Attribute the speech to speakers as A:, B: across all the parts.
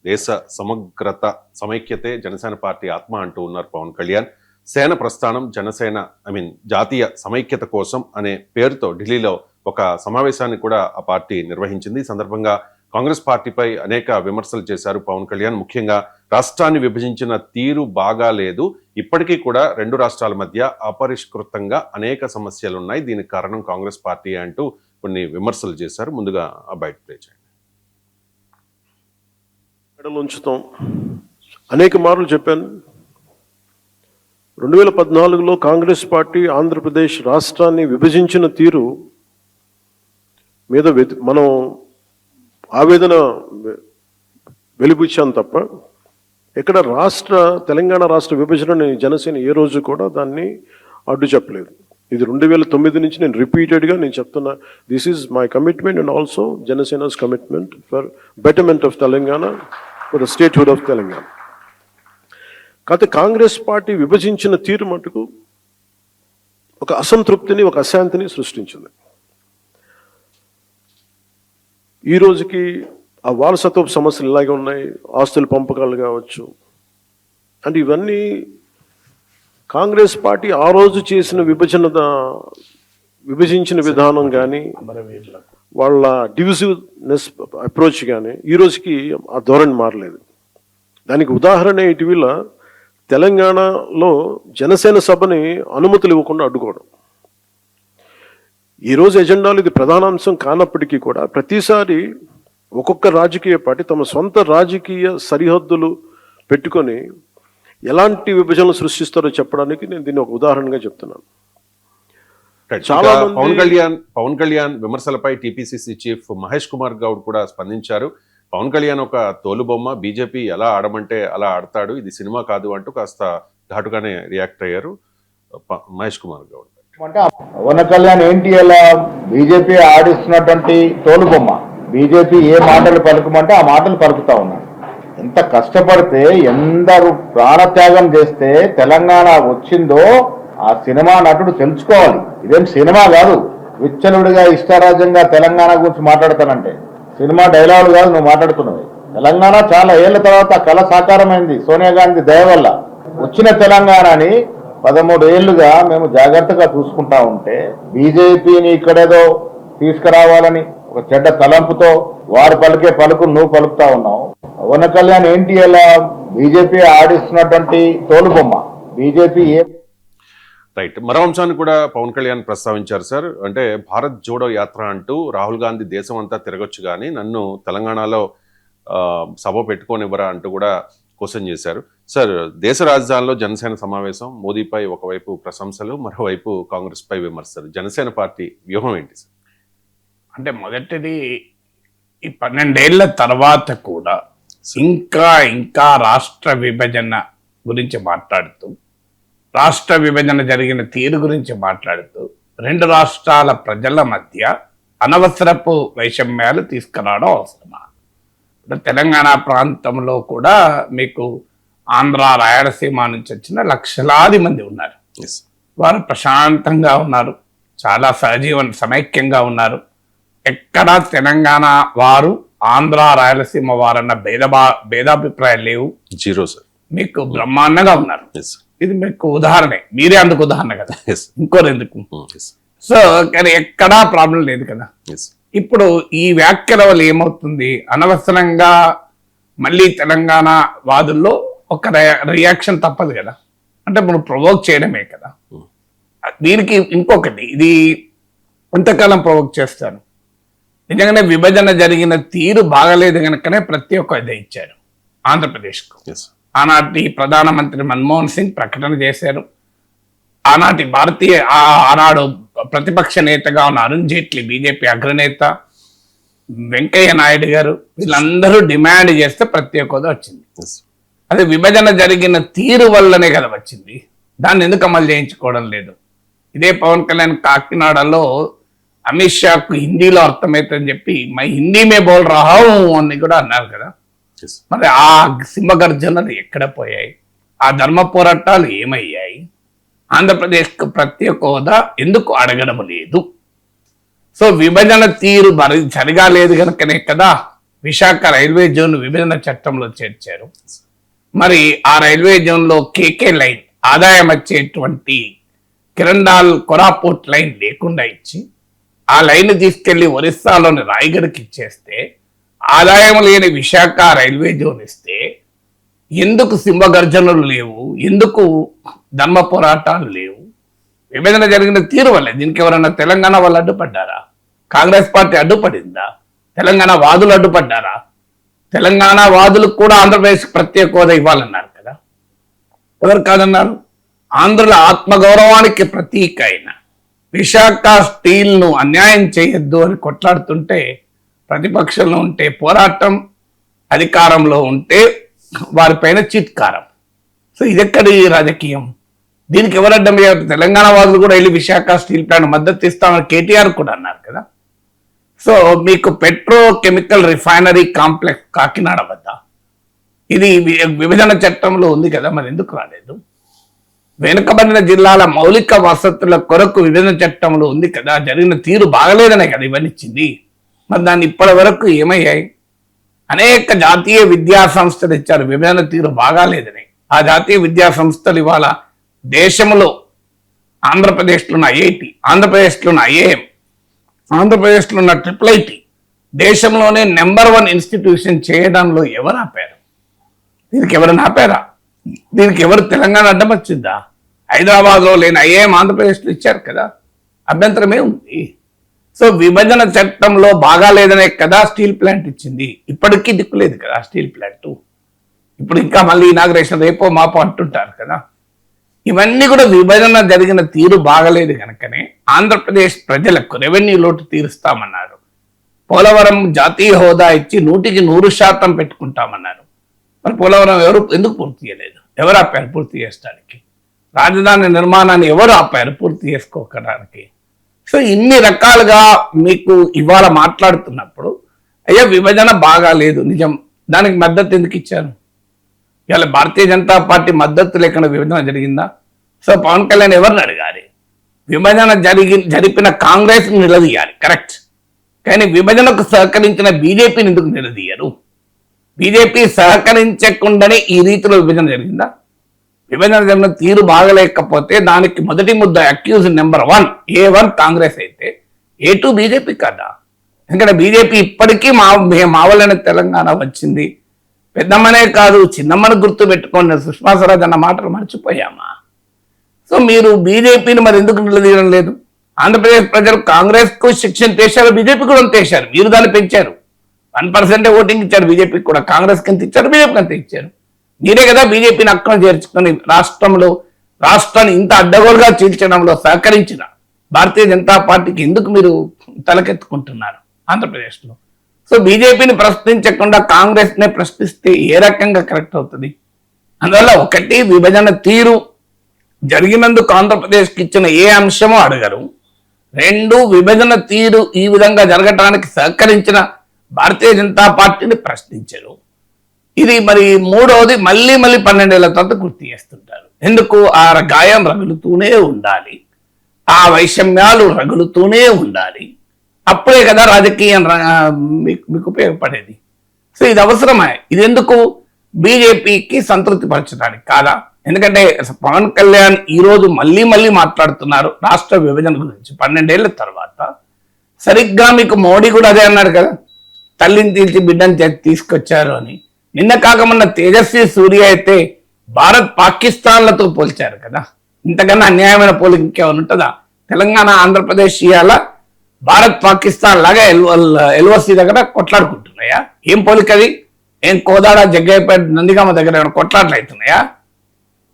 A: దేశ సమగ్రత సమైక్యతే జనసేన పార్టీ ఆత్మ అంటూ ఉన్నారు పవన్ కళ్యాణ్. సేన ప్రస్థానం జనసేన జాతీయ సమైక్యత కోసం అనే పేరుతో ఢిల్లీలో ఒక సమావేశాన్ని కూడా ఆ పార్టీ నిర్వహించింది. ఈ సందర్భంగా కాంగ్రెస్ పార్టీపై అనేక విమర్శలు చేశారు పవన్ కళ్యాణ్. ముఖ్యంగా రాష్ట్రాన్ని విభజించిన తీరు బాగాలేదు, ఇప్పటికీ కూడా రెండు రాష్ట్రాల మధ్య అపరిష్కృతంగా అనేక సమస్యలు ఉన్నాయి, దీనికి కారణం కాంగ్రెస్ పార్టీ అంటూ కొన్ని విమర్శలు చేశారు. ముందుగా ఆ బయట ప్లే చేయండి.
B: ఉంచుతాం అనేక మార్లు చెప్పాను. 2014లో కాంగ్రెస్ పార్టీ ఆంధ్రప్రదేశ్ రాష్ట్రాన్ని విభజించిన తీరు మీద మనం ఆవేదన వెలిబుచ్చాం తప్ప ఇక్కడ తెలంగాణ రాష్ట్ర విభజనని జనసేన ఏ రోజు కూడా దాన్ని అడ్డు చెప్పలేదు. ఇది 2009 నుంచి నేను రిపీటెడ్గా చెప్తున్నా, this is my commitment and also Janasena's commitment for betterment of Telangana, for the statehood of Telangana. కాకపోతే కాంగ్రెస్ పార్టీ విభజించిన తీరు మటుకు ఒక అసంతృప్తిని, ఒక అశాంతిని సృష్టించింది. ఈ రోజుకి ఆ వారసత్వపు సమస్యలు ఇలాగే ఉన్నాయి, ఆస్తుల పంపకాలు కావచ్చు. అంటే ఇవన్నీ కాంగ్రెస్ పార్టీ ఆ రోజు చేసిన విభజించిన విధానం కానీ, వాళ్ళ డివిజివ్నెస్ అప్రోచ్ కానీ ఈ రోజుకి ఆ ధోరణి మారలేదు. దానికి ఉదాహరణ ఇటీవల తెలంగాణలో జనసేన సభని అనుమతులు ఇవ్వకుండా అడ్డుకోవడం. ఈరోజు ఎజెండాలు ఇది ప్రధానాంశం కానప్పటికీ కూడా ప్రతిసారి ఒక్కొక్క రాజకీయ పార్టీ తమ సొంత రాజకీయ సరిహద్దులు పెట్టుకొని ఎలాంటి విభజనలు సృష్టిస్తారో చెప్పడానికి నేను దీన్ని ఒక ఉదాహరణగా చెప్తున్నాను.
A: చాలా పవన్ కళ్యాణ్ విమర్శలపై టీపీసీసీ చీఫ్ మహేష్ కుమార్ గౌడ్ కూడా స్పందించారు. పవన్ కళ్యాణ్ ఒక తోలుబొమ్మ, బీజేపీ ఎలా ఆడమంటే అలా ఆడతాడు, ఇది సినిమా కాదు అంటూ కాస్త ఘాటుగానే రియాక్ట్ అయ్యారు మహేష్ కుమార్ గౌడ్.
C: అంటే పవన్ కళ్యాణ్ ఏంటి అలా బీజేపీ ఆడిస్తున్నటువంటి తోలుబొమ్మ, బీజేపీ ఏ మాటలు పలుకమంటే ఆ మాటలు పలుకుతా ఉన్నాడు. ఎంత కష్టపడితే, ఎందరు ప్రాణత్యాగం చేస్తే తెలంగాణ వచ్చిందో ఆ సినిమా నటుడు తెలుసుకోవాలి. ఇదేం సినిమా కాదు, విచ్చలుడిగా ఇష్టారాజ్యంగా తెలంగాణ గురించి మాట్లాడతానంటే సినిమా డైలాగులు కాదు నువ్వు మాట్లాడుతున్నది. తెలంగాణ చాలా ఏళ్ల తర్వాత కళ సాకారమైంది సోనియా గాంధీ దయ వల్ల. వచ్చిన తెలంగాణని 13 ఏళ్లుగా మేము జాగ్రత్తగా చూసుకుంటా ఉంటే బీజేపీని ఇక్కడేదో తీసుకురావాలని ఒక చెడ్డ తలంపుతో వారు పలికే పలుకు నువ్వు పలుకుతా ఉన్నావు. పవన్ కళ్యాణ్ ఏంటి అలా బీజేపీ ఆడిస్తున్నటువంటి తోలుబొమ్మ, బీజేపీ
A: రైట్. మరో అంశాన్ని కూడా పవన్ కళ్యాణ్ ప్రస్తావించారు సార్. అంటే భారత్ జోడో యాత్ర అంటూ రాహుల్ గాంధీ దేశం అంతా తిరగొచ్చు కానీ నన్ను తెలంగాణలో సభ పెట్టుకోనివ్వరా అంటూ కూడా క్వశ్చన్ చేశారు. సార్, దేశ రాజధానిలో జనసేన సమావేశం, మోదీపై ఒకవైపు ప్రశంసలు, మరోవైపు కాంగ్రెస్ పై విమర్శలు. జనసేన పార్టీ వ్యూహం ఏంటి సార్?
D: అంటే మొదటిది, ఈ 12 ఏళ్ల తర్వాత కూడా ఇంకా రాష్ట్ర విభజన గురించి మాట్లాడుతూ, రాష్ట్ర విభజన జరిగిన తీరు గురించి మాట్లాడుతూ, రెండు రాష్ట్రాల ప్రజల మధ్య అనవసరపు వైషమ్యాలు తీసుకురావడం అవసరమా? ఇప్పుడు తెలంగాణ ప్రాంతంలో కూడా మీకు ఆంధ్ర, రాయలసీమ నుంచి వచ్చిన లక్షలాది మంది ఉన్నారు. వారు ప్రశాంతంగా ఉన్నారు, చాలా సమైక్యంగా ఉన్నారు. ఎక్కడా తెలంగాణ వారు, ఆంధ్ర, రాయలసీమ వారన్న భేదాభిప్రాయాలు లేవు.
A: Zero sir.
D: మీకు బ్రహ్మాండంగా ఉన్నారు. ఇది మీకు ఉదాహరణే, మీరే అందుకు ఉదాహరణ కదా, ఇంకోరు ఎందుకు? సో కానీ ఎక్కడా ప్రాబ్లం లేదు కదా. ఇప్పుడు ఈ వ్యాఖ్యల వల్ల ఏమవుతుంది, అనవసరంగా మళ్ళీ తెలంగాణ వాదుల్లో ఒక రియాక్షన్ తప్పదు కదా. అంటే మనం ప్రొవోక్ చేయడమే కదా. దీనికి ఇంకొకటి, ఇది ఎంతకాలం ప్రొవోక్ చేస్తాను. నిజంగానే విభజన జరిగిన తీరు బాగలేదు కనుకనే ప్రతి ఒక్క ఇదే ఇచ్చారు ఆంధ్రప్రదేశ్కు. ఆనాటి ప్రధానమంత్రి మన్మోహన్ సింగ్ ప్రకటన చేశారు. ఆనాడు ప్రతిపక్ష నేతగా ఉన్న అరుణ్ జైట్లీ, బీజేపీ అగ్రనేత, వెంకయ్య నాయుడు గారు, వీళ్ళందరూ డిమాండ్ చేస్తే ప్రత్యేక హోదా వచ్చింది. అదే విభజన జరిగిన తీరు వల్లనే కదా వచ్చింది. దాన్ని ఎందుకు అమలు చేయించుకోవడం లేదు? ఇదే పవన్ కళ్యాణ్ కాకినాడలో అమిత్ షాకు హిందీలో అర్థమవుతుందని చెప్పి మై హిందీ మే బోల్ రహా అని కూడా అన్నారు కదా. మరి ఆ సింహగర్జనలు ఎక్కడ పోయాయి? ఆ ధర్మ పోరాటాలు ఏమయ్యాయి? ఆంధ్రప్రదేశ్కు ప్రత్యేక హోదా ఎందుకు అడగడం లేదు? సో విభజన తీరు సరిగా లేదు కనుకనే కదా విశాఖ రైల్వే జోన్ విభజన చట్టంలో చేర్చారు. మరి ఆ రైల్వే జోన్లో కేకే లైన్ ఆదాయం వచ్చేటువంటి కిరండాల్ కొరాపుట్ లైన్ లేకుండా ఇచ్చి ఆ లైన్ తీసుకెళ్లి ఒరిస్సాలోని రాయగఢ్కి ఇచ్చేస్తే ఆదాయం లేని విశాఖ రైల్వే జోన్ ఇస్తే ఎందుకు సింహగర్జనలు లేవు, ఎందుకు ధర్మ పోరాటాలు లేవు? విభజన జరిగిన తీరు వల్లే. దీనికి ఎవరన్నా తెలంగాణ వాళ్ళు అడ్డుపడ్డారా? కాంగ్రెస్ పార్టీ అడ్డుపడిందా? తెలంగాణ వాదులు అడ్డుపడ్డారా? తెలంగాణ వాదులకు కూడా ఆంధ్రప్రదేశ్ ప్రత్యేక హోదా ఇవ్వాలన్నారు కదా, ఎవరు కాదన్నారు? ఆంధ్రుల ఆత్మగౌరవానికి ప్రతీక అయిన విశాఖ స్టీల్ ను అన్యాయం చేయొద్దు అని కొట్లాడుతుంటే ప్రతిపక్షంలో ఉంటే పోరాటం, అధికారంలో ఉంటే వారిపైన చిట్కారం. సో ఇదెక్కడి రాజకీయం? దీనికి ఎవరు అడ్డం? తెలంగాణ వాదులు కూడా వెళ్ళి విశాఖ స్టీల్ ప్లాంట్ మద్దతు ఇస్తామని కేటీఆర్ కూడా అన్నారు కదా. సో మీకు పెట్రోకెమికల్ రిఫైనరీ కాంప్లెక్స్ కాకినాడ వద్ద ఇది విభజన చట్టంలో ఉంది కదా, మరి ఎందుకు రాలేదు? వెనుకబడిన జిల్లాల మౌలిక వసతుల కొరకు విభజన చట్టంలో ఉంది కదా, జరిగిన తీరు బాగలేదనే కదా ఇవన్నీ ఇచ్చింది. మరి దాన్ని ఇప్పటి వరకు ఏమయ్యాయి? అనేక జాతీయ విద్యా సంస్థలు ఇచ్చారు విభజన తీరు బాగాలేదని. ఆ జాతీయ విద్యా సంస్థలు ఇవాళ దేశంలో ఆంధ్రప్రదేశ్లో ఉన్న ఐఐటి, ఆంధ్రప్రదేశ్లో ఉన్న ఐఏఎం, ఆంధ్రప్రదేశ్లో ఉన్న IIIT దేశంలోనే నెంబర్ 1 ఇన్స్టిట్యూషన్ చేయడంలో ఎవరు ఆపారు? దీనికి ఎవరైనా ఆపారా? దీనికి ఎవరు తెలంగాణ అడ్డం వచ్చిందా? హైదరాబాద్లో లేని ఐఏఎం ఆంధ్రప్రదేశ్లో ఇచ్చారు కదా, అభ్యంతరమే ఉంది. సో విభజన చట్టంలో బాగాలేదనే కదా స్టీల్ ప్లాంట్ ఇచ్చింది. ఇప్పటికీ దిక్కులేదు కదా స్టీల్ ప్లాంట్. ఇప్పుడు ఇంకా మళ్ళీ ఇనాగ్రేషన్ రేపో మాపో అంటుంటారు కదా. ఇవన్నీ కూడా విభజన జరిగిన తీరు బాగలేదు కనుకనే ఆంధ్రప్రదేశ్ ప్రజలకు రెవెన్యూ లోటు తీరుస్తామన్నారు. పోలవరం జాతీయ హోదా ఇచ్చి 100% పెట్టుకుంటామన్నారు. మరి పోలవరం ఎందుకు పూర్తి చేయలేదు? ఎవరు ఆపారు పూర్తి చేయడానికి? రాజధాని నిర్మాణాన్ని ఎవరు ఆపారు పూర్తి చేసుకోవడానికి? సో ఇన్ని రకాలుగా మీకు ఇవాళ మాట్లాడుతున్నప్పుడు అయ్యా విభజన బాగాలేదు నిజం, దానికి మద్దతు ఎందుకు ఇచ్చారు? ఇవాళ భారతీయ జనతా పార్టీ మద్దతు లేకుండా విభజన జరిగిందా? సో పవన్ కళ్యాణ్ ఎవరిని అడగాలి? విభజన జరిపిన కాంగ్రెస్ నిలదీయాలి, కరెక్ట్. కానీ విభజనకు సహకరించిన బీజేపీని ఎందుకు నిలదీయరు? బీజేపీ సహకరించకుండానే ఈ రీతిలో విభజన జరిగిందా? విభజన జరిగిన తీరు బాగలేకపోతే దానికి మొదటి ముద్ద అక్యూజ్ నెంబర్ 1 A1 కాంగ్రెస్ అయితే A2 బీజేపీ కదా. ఎందుకంటే బీజేపీ ఇప్పటికీ మావలైన తెలంగాణ వచ్చింది. పెద్దమ్మనే కాదు చిన్నమ్మను గుర్తు పెట్టుకోండి, సుష్మా స్వరాజ్ అన్న మాటలు మర్చిపోయామా? సో మీరు బీజేపీని మరి ఎందుకు నిలదీయడం లేదు? ఆంధ్రప్రదేశ్ ప్రజలు కాంగ్రెస్ కు శిక్షణ చేశారు, బీజేపీ కూడా అంత వేశారు. మీరు దాన్ని పెంచారు. 1% ఓటింగ్ ఇచ్చారు బీజేపీకి కూడా. కాంగ్రెస్ కింద ఇచ్చారు, బీజేపీకి అంత ఇచ్చారు. మీరే కదా బీజేపీని అక్కడ చేర్చుకొని రాష్ట్రాన్ని ఇంత అడ్డగోలుగా చీల్చడంలో సహకరించిన భారతీయ జనతా పార్టీకి ఎందుకు మీరు తలకెత్తుకుంటున్నారు ఆంధ్రప్రదేశ్లో? సో బీజేపీని ప్రశ్నించకుండా కాంగ్రెస్ నే ప్రశ్నిస్తే ఏ రకంగా కరెక్ట్ అవుతుంది? అందువల్ల ఒకటి విభజన తీరు జరిగినందుకు ఆంధ్రప్రదేశ్కి ఇచ్చిన ఏ అంశమో అడగరు. 2 విభజన తీరు ఈ విధంగా జరగటానికి సహకరించిన భారతీయ జనతా పార్టీని ప్రశ్నించరు. ఇది మరి 3వది మళ్ళీ 12 ఏళ్ల తర్వాత గుర్తు చేస్తుంటారు. ఎందుకు? ఆ గాయం రగులుతూనే ఉండాలి, ఆ వైషమ్యాలు రగులుతూనే ఉండాలి. అప్పుడే కదా రాజకీయం మీకు ఉపయోగపడేది. సో ఇది అవసరమే. ఇది ఎందుకు? బీజేపీకి సంతృప్తి పరచడానికి కాదా? ఎందుకంటే పవన్ కళ్యాణ్ ఈరోజు మళ్ళీ మాట్లాడుతున్నారు రాష్ట్ర విభజన గురించి 12 ఏళ్ల తర్వాత. సరిగ్గా మీకు మోడీ కూడా అదే అన్నాడు కదా, తల్లిని తీల్చి బిడ్డని తీసుకొచ్చారు అని. నిన్న కాక మొన్న తేజస్వి సూర్య అయితే భారత్ పాకిస్తాన్లతో పోల్చారు కదా. ఇంతకన్నా అన్యాయమైన పోలిక ఇంకేమైనా ఉంటుందా? తెలంగాణ ఆంధ్రప్రదేశ్ ఇవాళ భారత్ పాకిస్తాన్ లాగా ఎల్ఓసి దగ్గర కొట్లాడుకుంటున్నాయా? ఏం పోలికది? ఏం కోదాడ జగ్గయ్యపేట నందిగామ దగ్గర కొట్లాట్లు అవుతున్నాయా?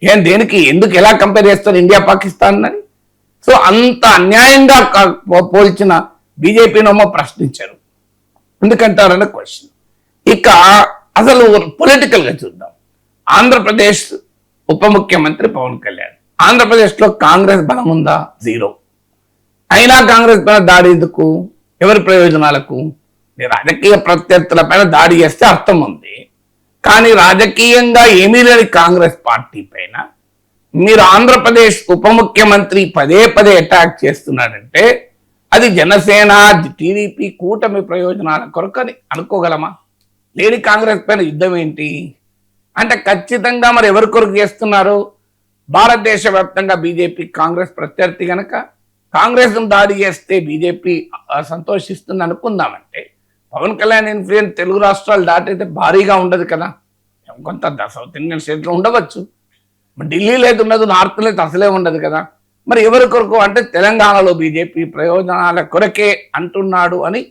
D: ఏం దేనికి? ఎందుకు ఎలా కంపేర్ చేస్తారు ఇండియా పాకిస్తాన్ అని? సో అంత అన్యాయంగా పోల్చిన బీజేపీనేమో ప్రశ్నించారు. ఎందుకంటారన్న క్వశ్చన్. ఇక అసలు పొలిటికల్ గా చూద్దాం. ఆంధ్రప్రదేశ్ ఉప ముఖ్యమంత్రి పవన్ కళ్యాణ్. ఆంధ్రప్రదేశ్లో కాంగ్రెస్ బలం ఉందా? 0. అయినా కాంగ్రెస్ పైన దాడి ఎందుకు? ఎవరి ప్రయోజనాలకు? రాజకీయ ప్రత్యర్థుల పైన దాడి చేస్తే అర్థం ఉంది. కానీ రాజకీయంగా ఏమీ లేని కాంగ్రెస్ పార్టీ పైన మీరు ఆంధ్రప్రదేశ్ ఉప ముఖ్యమంత్రి పదే అటాక్ చేస్తున్నాడంటే అది జనసేన టీడీపీ కూటమి ప్రయోజనాల కొరకు అని అనుకోగలమా? లేడీ కాంగ్రెస్ పైన యుద్ధం ఏంటి అంటే ఖచ్చితంగా మరి ఎవరి కొరకు చేస్తున్నారు? భారతదేశ వ్యాప్తంగా బీజేపీ కాంగ్రెస్ ప్రత్యర్థి కనుక కాంగ్రెస్ దాడి చేస్తే బీజేపీ సంతోషిస్తుంది అనుకుందామంటే పవన్ కళ్యాణ్ ఇన్ఫ్లుయెన్స్ తెలుగు రాష్ట్రాలు దాటైతే భారీగా ఉండదు కదా. కొంత సౌత్ ఇండియన్ స్టేట్లో ఉండవచ్చు, ఢిల్లీలో అయితే ఉండదు, నార్త్లో అయితే అసలే ఉండదు కదా. మరి ఎవరి కొరకు అంటే తెలంగాణలో బీజేపీ ప్రయోజనాల కొరకే అంటున్నాడు అని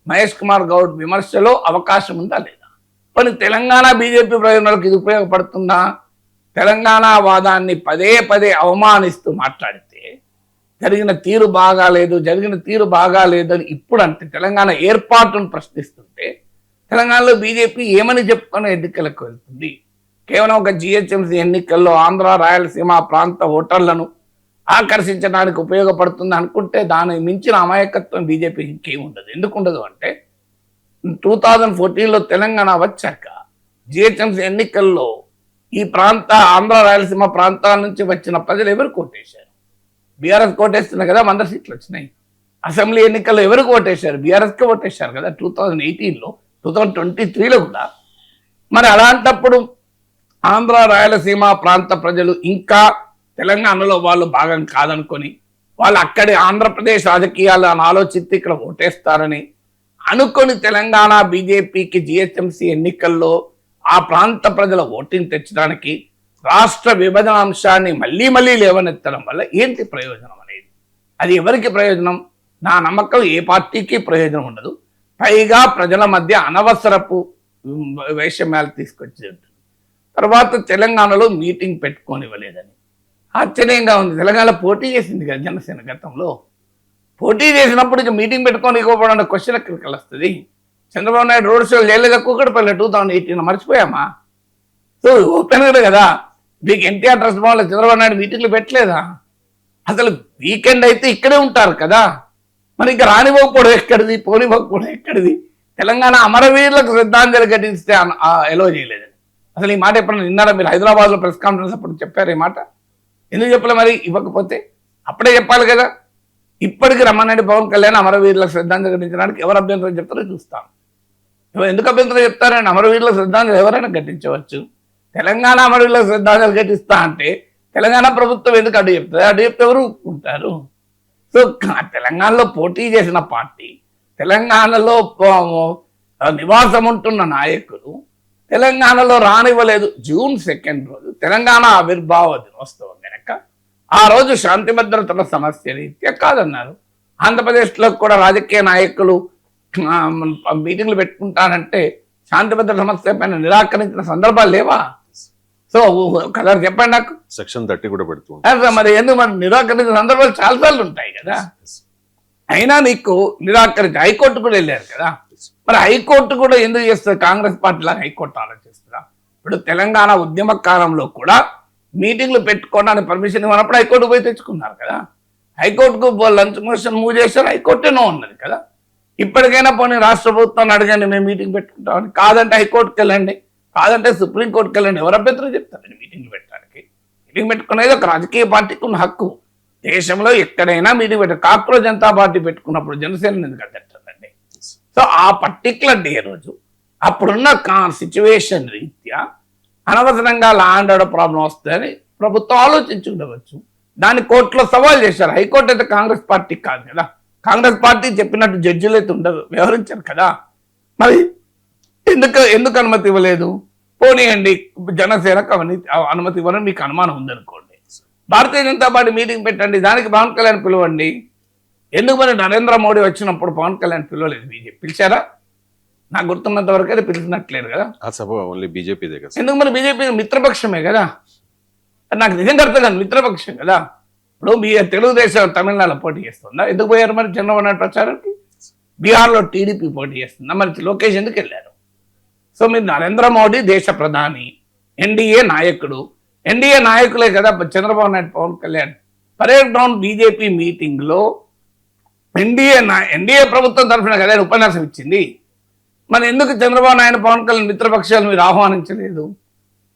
D: మహేష్ కుమార్ గౌడ్ విమర్శలో అవకాశం ఉందా లేదా? కానీ తెలంగాణ బీజేపీ ప్రయోజనాలకు ఇది ఉపయోగపడుతుందా? తెలంగాణ వాదాన్ని పదే పదే అవమానిస్తూ మాట్లాడితే జరిగిన తీరు బాగాలేదు అని ఇప్పుడు అంటే తెలంగాణ ఏర్పాటును ప్రశ్నిస్తుంటే తెలంగాణలో బీజేపీ ఏమని చెప్పుకొని ఎన్నికలకు వెళ్తుంది? కేవలం ఒక జిహెచ్ఎంసీ ఎన్నికల్లో ఆంధ్ర రాయలసీమ ప్రాంత ఓటర్లను ఆకర్షించడానికి ఉపయోగపడుతుంది అనుకుంటే దానికి మించిన అమాయకత్వం బీజేపీకి ఇంకేముండదు. ఎందుకు ఉండదు అంటే 2014లో తెలంగాణ వచ్చాక జిహెచ్ఎంసీ ఎన్నికల్లో ఈ ప్రాంత ఆంధ్ర రాయలసీమ ప్రాంతాల నుంచి వచ్చిన ప్రజలు ఎవరు కోటేశారు? బీఆర్ఎస్ కోటేస్తున్నారు కదా, 100 సీట్లు వచ్చినాయి. అసెంబ్లీ ఎన్నికల్లో ఎవరికి ఓటేశారు? బీఆర్ఎస్కే ఓటేశారు కదా 2018లో, 2023లో కూడా. మరి అలాంటప్పుడు ఆంధ్ర రాయలసీమ ప్రాంత ప్రజలు ఇంకా తెలంగాణలో వాళ్ళు భాగం కాదనుకొని వాళ్ళు అక్కడి ఆంధ్రప్రదేశ్ రాజకీయాలు అని ఆలోచిస్తే ఇక్కడ ఓటేస్తారని అనుకొని తెలంగాణ బీజేపీకి జిహెచ్ఎంసీ ఎన్నికల్లో ఆ ప్రాంత ప్రజల ఓటింగ్ తెచ్చడానికి రాష్ట్ర విభజన అంశాన్ని మళ్ళీ లేవనెత్తడం వల్ల ఏంటి ప్రయోజనం అనేది? అది ఎవరికి ప్రయోజనం? నా నమ్మకం ఏ పార్టీకి ప్రయోజనం ఉండదు. పైగా ప్రజల మధ్య అనవసరపు వైషమ్యాలు తీసుకొచ్చి తర్వాత తెలంగాణలో మీటింగ్ పెట్టుకోనివ్వలేదని ఆశ్చర్యంగా ఉంది. తెలంగాణ పోటీ చేసింది కదా జనసేన గతంలో. పోటీ చేసినప్పుడు ఇక మీటింగ్ పెట్టుకొని ఇవ్వబడిన క్వశ్చన్ ఎక్కడికి వస్తుంది? చంద్రబాబు నాయుడు రోడ్ షోలు చేయలేదా కూకట్పల్లి 2018 మర్చిపోయామా? సో ఓపెన్ కదా, మీకు ఎన్టీఆర్ ట్రస్ట్ భవన్లో చంద్రబాబు నాయుడు మీటింగ్లు పెట్టలేదా? అసలు వీకెండ్ అయితే ఇక్కడే ఉంటారు కదా, మరి ఇంకా రానివ్వకపోవడం ఎక్కడిది, పోనివ్వకపోవడం ఎక్కడిది? తెలంగాణ అమరవీరులకు శ్రద్ధాంజలి ఘటిస్తే ఎలో చేయలేదని అసలు ఈ మాట ఎప్పుడైనా విన్నారా మీరు? హైదరాబాద్లో ప్రెస్ కాన్ఫరెన్స్ అప్పుడు చెప్పారు ఈ మాట. ఎందుకు చెప్పలే మరి? ఇవ్వకపోతే అప్పుడే చెప్పాలి కదా. ఇప్పటికి రమ్మనండి పవన్ కళ్యాణ్ అమరవీరులకు శ్రద్ధాంజలి ఘటించడానికి ఎవరు అభ్యంతరం చెప్తారో చూస్తాను. ఎందుకు అభ్యంతరం చెప్తారని? అమరవీరులకు శ్రద్ధాంజలి ఎవరైనా ఘటించవచ్చు. తెలంగాణ అమరవీరులకు శ్రద్ధాంజలి ఘటిస్తా అంటే తెలంగాణ ప్రభుత్వం ఎందుకు అడ్డు చెప్తుంది? అడ్డు చెప్తే ఎవరు ఒప్పుకుంటారు? సో తెలంగాణలో పోటీ చేసిన పార్టీ, తెలంగాణలో నివాసం ఉంటున్న నాయకులు తెలంగాణలో రానివ్వలేదు. జూన్ 2 రోజు తెలంగాణ ఆవిర్భావ దినోత్సవం కనుక ఆ రోజు శాంతి భద్రతల సమస్య రీత్యా కాదన్నారు. ఆంధ్రప్రదేశ్లో కూడా రాజకీయ నాయకులు మీటింగ్లు పెట్టుకుంటానంటే శాంతి భద్రత సమస్య పైన నిరాకరించిన సందర్భాలు లేవా? సో కదా చెప్పండి నాకు.
A: సెక్షన్ 30 కూడా పెడుతుంది
D: మరి ఎందుకు మరి నిరాకరించిన సందర్భాలు చాలాసార్లు ఉంటాయి కదా. అయినా నీకు నిరాకరించి హైకోర్టు కూడా వెళ్ళారు కదా. మరి హైకోర్టు కూడా ఎందుకు చేస్తుంది? కాంగ్రెస్ పార్టీలా హైకోర్టు ఆలోచిస్తుందా? ఇప్పుడు తెలంగాణ ఉద్యమ కాలంలో కూడా మీటింగ్లు పెట్టుకోవడానికి పర్మిషన్ ఇవ్వనప్పుడు హైకోర్టు పోయి తెచ్చుకున్నారు కదా. హైకోర్టుకు లంచ్ మోషన్ మూవ్ చేశారు, హైకోర్టునో ఉన్నది కదా. ఇప్పటికైనా పోనీ రాష్ట్ర ప్రభుత్వాన్ని అడగండి మేము మీటింగ్ పెట్టుకుంటామని. కాదంటే హైకోర్టుకి వెళ్ళండి, కాదంటే సుప్రీంకోర్టుకి వెళ్ళండి. ఎవరు అభ్యంతరం చెప్తారండి మీటింగ్ పెట్టడానికి? మీటింగ్ పెట్టుకునేది ఒక రాజకీయ పార్టీకి ఉన్న హక్కు. దేశంలో ఎక్కడైనా మీటింగ్ పెట్టారు. కాక్రోజ్ జనతా పార్టీ పెట్టుకున్నప్పుడు జనసేన ఎందుకు అడ్డండి? సో ఆ పర్టికులర్ డే రోజు అప్పుడున్న సిచ్యువేషన్ రీత్యా అనవసరంగా లా అండ్ ఆర్డర్ ప్రాబ్లం వస్తుందని ప్రభుత్వం ఆలోచించి ఉండవచ్చు. దాన్ని కోర్టులో సవాల్ చేశారు. హైకోర్టు అయితే కాంగ్రెస్ పార్టీ కాదు కదా. కాంగ్రెస్ పార్టీ చెప్పినట్టు జడ్జిలు అయితే ఉండదు, వ్యవహరించారు కదా. మరి ఎందుకు అనుమతి ఇవ్వలేదు? పోనీయండి, జనసేనకు అనుమతి ఇవ్వాలని మీకు అనుమానం ఉందనుకోండి, భారతీయ జనతా పార్టీ మీటింగ్ పెట్టండి, దానికి పవన్ కళ్యాణ్ పిలవండి. ఎందుకు మరి నరేంద్ర మోడీ వచ్చినప్పుడు పవన్ కళ్యాణ్ పిలవలేదు? బీజేపీ పిలిచారా? నాకు గుర్తున్నంత వరకు అయితే పిలిచినట్లేదు కదా.
A: ఆ సభ ఓన్లీ బీజేపీదే కదా.
D: ఎందుకు మరి? బీజేపీ మిత్రపక్షమే కదా. నాకు నిజంగా అర్థం కాదు, మిత్రపక్షం కదా. ఇప్పుడు తెలుగుదేశం తమిళనాడులో పోటీ చేస్తుందా? ఎందుకు పోయారు మరి చంద్రబాబు నాయుడు ప్రచారానికి? బీహార్లో టీడీపీ పోటీ చేస్తుందా? మరి లోకేష్ ఎందుకు వెళ్ళారు? సో మీరు నరేంద్ర మోడీ దేశ ప్రధాని, ఎన్డీఏ నాయకుడు, ఎన్డీఏ నాయకులే కదా Chandrababu Naidu, Pawan Kalyan. Parade ground BJP మీటింగ్లో ఎన్డీఏ ప్రభుత్వం తరఫున కదా ఉపన్యాసం ఇచ్చింది. మరి ఎందుకు చంద్రబాబు నాయుడు, పవన్ కళ్యాణ్ మిత్రపక్షాలు మీరు ఆహ్వానించలేదు?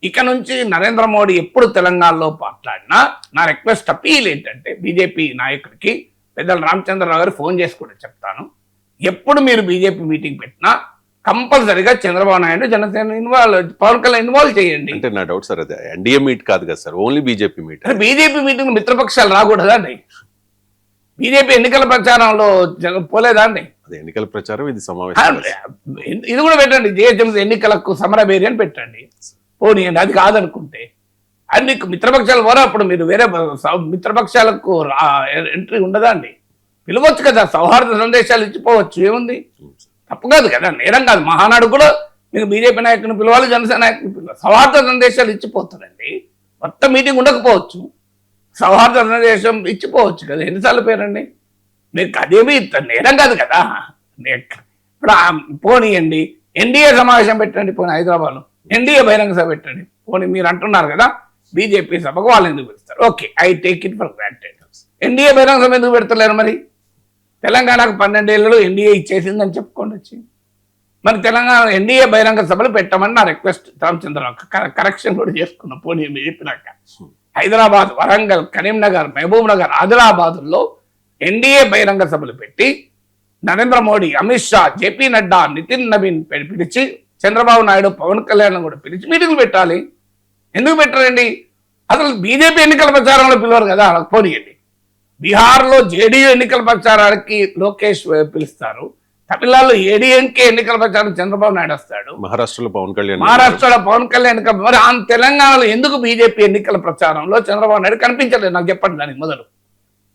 D: ఇక నుంచి నరేంద్ర మోడీ ఎప్పుడు తెలంగాణలో మాట్లాడినా నా రిక్వెస్ట్ అపీల్ ఏంటంటే బీజేపీ నాయకుడికి, పెద్దలు రామచంద్రరావు గారు ఫోన్ చేసి కూడా చెప్తాను, ఎప్పుడు మీరు బీజేపీ మీటింగ్ పెట్టినా కంపల్సరిగా చంద్రబాబు నాయుడు జనసేన పవన్ కళ్యాణ్ ఇన్వాల్వ్ చేయండి.
A: అంటే నా డౌట్ సార్, అదే ఎన్డీఏ మీట్ కాదు కదా sir, only BJP meet.
D: BJP meeting మిత్రపక్షాలు రాకూడదా అండి? బీజేపీ ఎన్నికల ప్రచారంలో పోలేదా అండి?
A: అది ఎన్నికల ప్రచారం, ఇది సమావేశం.
D: ఇది కూడా పెట్టండి, జిహెచ్ఎంసీ ఎన్నికలకు సమరభేరి అని పెట్టండి, పోనీయండి. అది కాదనుకుంటే అన్ని మిత్రపక్షాలు పోరా, అప్పుడు మీరు వేరే మిత్రపక్షాలకు ఎంట్రీ ఉండదా అండి? పిలవచ్చు కదా, సౌహార్ద సందేశాలు ఇచ్చిపోవచ్చు, ఏముంది? తప్పు కాదు కదా, నేరం కాదు. మహానాడు కూడా మీకు బీజేపీ నాయకుని పిలవాలి, జనసేన నాయకుని పిలవాలి, సౌహార్ద సందేశాలు ఇచ్చిపోతారండి. మొత్తం మీటింగ్ ఉండకపోవచ్చు, సౌహార్ద సందేశం ఇచ్చిపోవచ్చు కదా. ఎన్నిసార్లు పేరండి మీకు? అదేమి నేరం కాదు కదా. ఇప్పుడు పోనీయండి, ఎన్డీఏ సమావేశం పెట్టండి, పోనీ హైదరాబాద్లో ఎన్డీఏ బహిరంగ సభ పెట్టండి, పోనీ మీరు అంటున్నారు కదా బీజేపీ సభకు వాళ్ళు ఎందుకు పెడతారు? Okay, I take it for granted. NDA బహిరంగ సభ ఎందుకు పెడతలేరు మరి? తెలంగాణకు 12 ఏళ్లలో ఎన్డీఏ ఇచ్చేసిందని చెప్పుకోండి వచ్చి. మరి తెలంగాణ ఎన్డీఏ బహిరంగ సభలు పెట్టమని నా రిక్వెస్ట్. రామచంద్రరావు కరెక్షన్ కూడా చేసుకున్నా, పోనీ మీరు చెప్పినాక. హైదరాబాద్, వరంగల్, కరీంనగర్, మహబూబ్ నగర్, ఆదిలాబాద్లో ఎన్డీఏ బహిరంగ సభలు పెట్టి నరేంద్ర మోడీ, అమిత్ షా, జేపీ నడ్డా, నితిన్ నవీన్ పిలిచి, చంద్రబాబు నాయుడు, పవన్ కళ్యాణ్ కూడా పిలిచి మీటింగ్లు పెట్టాలి. ఎందుకు పెట్టరండి? అసలు బీజేపీ ఎన్నికల ప్రచారంలో పిలవరు కదా, పోనీయండి. బీహార్లో జేడీయూ ఎన్నికల ప్రచారానికి లోకేష్ పిలుస్తారు, తమిళనాడులో ఏడీఎంకే ఎన్నికల ప్రచారం చంద్రబాబు నాయుడు వస్తాడు,
A: మహారాష్ట్రలో పవన్
D: కళ్యాణ్. మరి ఆ తెలంగాణలో ఎందుకు బీజేపీ ఎన్నికల ప్రచారంలో చంద్రబాబు నాయుడు కనిపించలేదు? నాకు చెప్పండి దానికి మొదలు.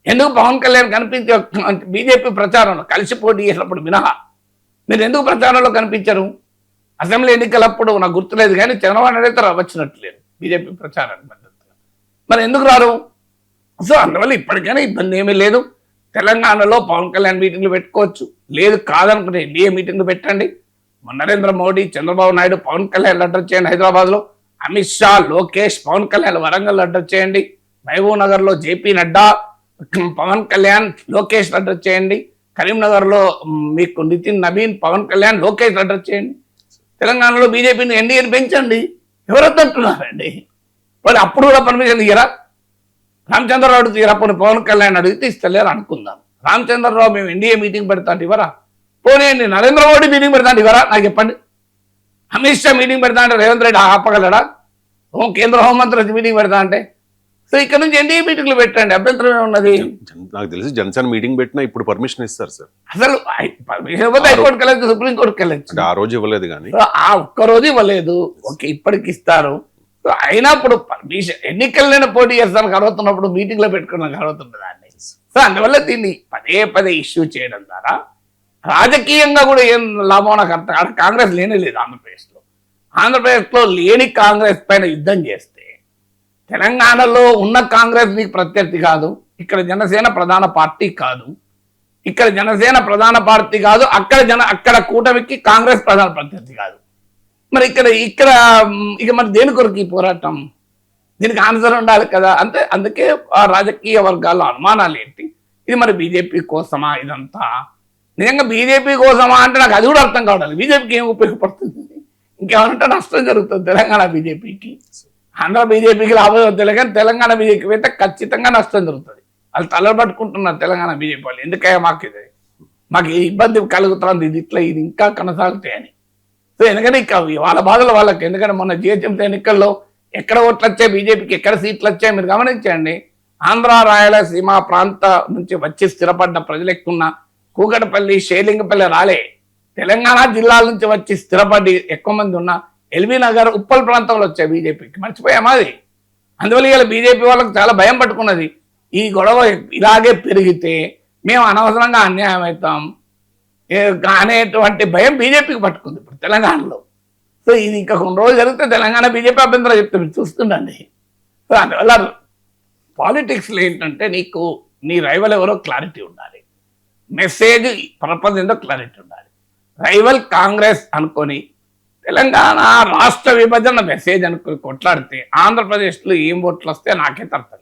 D: ఎందుకు పవన్ కళ్యాణ్ కనిపించే బీజేపీ ప్రచారంలో కలిసి పోటీ చేసినప్పుడు మినహా మీరు ఎందుకు ప్రచారంలో కనిపించరు? అసెంబ్లీ ఎన్నికలప్పుడు నాకు గుర్తులేదు, కానీ చంద్రబాబు నాయుడు అయితే వచ్చినట్లేదు బీజేపీ ప్రచారానికి మద్దతుగా. మరి ఎందుకు రారు? సో అందువల్ల ఇప్పటికైనా ఇబ్బంది ఏమీ లేదు. తెలంగాణలో పవన్ కళ్యాణ్ మీటింగ్లు పెట్టుకోవచ్చు, లేదు కాదనుకుంటే ఎన్డీఏ మీటింగ్లు పెట్టండి. నరేంద్ర మోడీ, చంద్రబాబు నాయుడు, పవన్ కళ్యాణ్ అడ్రస్ చేయండి హైదరాబాద్లో, అమిత్ షా, లోకేష్, పవన్ కళ్యాణ్ వరంగల్ అడ్రస్ చేయండి, మహబూబ్ నగర్లో జేపీ నడ్డా, పవన్ కళ్యాణ్, లోకేష్ అడ్రస్ చేయండి, కరీంనగర్లో మీకు నితిన్ నవీన్, పవన్ కళ్యాణ్, లోకేష్ అడ్రస్ చేయండి. తెలంగాణలో బీజేపీని ఎన్డీఏని పెంచండి. ఎవరు వద్దంటున్నారండి? వాళ్ళు అప్పుడు కూడా పర్మిషన్ ఇయ్యరా? రామచంద్రరావు అడుగుతారా? పోనీ పవన్ కళ్యాణ్ అడిగితే ఇస్తలేరు అనుకుందాం. రామచంద్రరావు మేము ఎన్డీఏ మీటింగ్ పెడతాంటే ఇవరా? పోనీయండి, నరేంద్ర మోడీ మీటింగ్ పెడతాంటే ఇవరా? నాకు చెప్పండి. అమిత్ షా మీటింగ్ పెడతా అంటే రేవంత్ రెడ్డి ఆపగలడా? కేంద్ర హోంమంత్రి వచ్చి మీటింగ్ పెడతా అంటే? సో ఇక్కడ నుంచి ఎన్డీఏ మీటింగ్లు పెట్టండి, అభ్యంతరం ఉన్నది.
A: నాకు తెలిసి జనసేన మీటింగ్ పెట్టినా ఇప్పుడు పర్మిషన్ ఇస్తారు సార్.
D: అసలు పర్మిషన్ ఇవ్వదు, హైకోర్టుకి వెళ్ళచ్చు, సుప్రీంకోర్టుకి వెళ్ళచ్చు.
A: ఆ రోజు ఇవ్వలేదు, కానీ
D: ఆ ఒక్కరోజు ఇవ్వలేదు. ఓకే, ఇప్పటికి ఇస్తారు. అయినప్పుడు పర్మిషన్ ఎన్నికలైనా పోటీ చేస్తానికి అర్హత ఉన్నప్పుడు మీటింగ్లో పెట్టుకోవడానికి అర్హత ఉంటుంది దాన్ని. సో అందువల్ల దీన్ని పదే పదే ఇష్యూ చేయడం ద్వారా రాజకీయంగా కూడా ఏం లాభం నాకు అర్థం. కాంగ్రెస్ లేనే లేదు ఆంధ్రప్రదేశ్లో. ఆంధ్రప్రదేశ్లో లేని కాంగ్రెస్ పైన యుద్ధం చేస్తే తెలంగాణలో ఉన్న కాంగ్రెస్ మీకు ప్రత్యర్థి కాదు, ఇక్కడ జనసేన ప్రధాన పార్టీ కాదు, ఇక్కడ జనసేన ప్రధాన పార్టీ కాదు, అక్కడ కూటమికి కాంగ్రెస్ ప్రధాన ప్రత్యర్థి కాదు. మరి ఇక్కడ ఇక మరి దేని కొరకు ఈ పోరాటం? దీనికి ఆన్సర్ ఉండాలి కదా. అందుకే ఆ రాజకీయ వర్గాల్లో అనుమానాలు ఏంటి? ఇది మరి బీజేపీ కోసమా ఇదంతా? నిజంగా బీజేపీ కోసమా అంటే నాకు అది కూడా అర్థం కావడాలి. బీజేపీకి ఏం ఉపయోగపడుతుంది? ఇంకేమనంటే నష్టం జరుగుతుంది తెలంగాణ బీజేపీకి. ఆంధ్ర బీజేపీకి లాభం అవుతుంది, కానీ తెలంగాణ బీజేపీ అయితే ఖచ్చితంగా నష్టం జరుగుతుంది. వాళ్ళు తలబట్టుకుంటున్నారు తెలంగాణ బీజేపీ వాళ్ళు. ఎందుకయ్యా మాకు ఇబ్బంది కలుగుతుంది, ఇది ఇంకా కొనసాగుతాయని. సో ఎందుకంటే ఇక వాళ్ళ బాధలు వాళ్ళకి. ఎందుకంటే మొన్న జిహెచ్ఎంసీ ఎన్నికల్లో ఎక్కడ ఓట్లు వచ్చాయి బీజేపీకి, ఎక్కడ సీట్లు వచ్చాయి మీరు గమనించండి. ఆంధ్ర రాయలసీమ ప్రాంత నుంచి వచ్చి స్థిరపడ్డ ప్రజలు ఎక్కువ కూకటపల్లి, షేలింగపల్లి రాలే. తెలంగాణ జిల్లాల నుంచి వచ్చి స్థిరపడి ఎక్కువ మంది ఉన్న ఎల్బీ నగర్, ఉప్పల్ ప్రాంతంలో వచ్చాయి బీజేపీకి. మర్చిపోయామా అది? అందువల్ల ఇవాళ బీజేపీ వాళ్ళకి చాలా భయం పట్టుకున్నది. ఈ గొడవ ఇలాగే పెరిగితే మేము అనవసరంగా అన్యాయం అవుతాం అనేటువంటి భయం బీజేపీకి పట్టుకుంది ఇప్పుడు తెలంగాణలో. సో ఇది ఇంకా కొన్ని రోజులు జరిగితే తెలంగాణ బీజేపీ అభ్యంతరం చెప్తే మీరు చూస్తుండండి. సో అందువల్ల పాలిటిక్స్లో ఏంటంటే నీ రైవల్ ఎవరో క్లారిటీ ఉండాలి, మెసేజ్ పర్పస్ ఏందో క్లారిటీ ఉండాలి. రైవల్ కాంగ్రెస్ అనుకొని తెలంగాణ రాష్ట్ర విభజన మెసేజ్ అనుకుని కొట్లాడితే ఆంధ్రప్రదేశ్లో ఏం ఓట్లు వస్తే నాకైతే అర్థం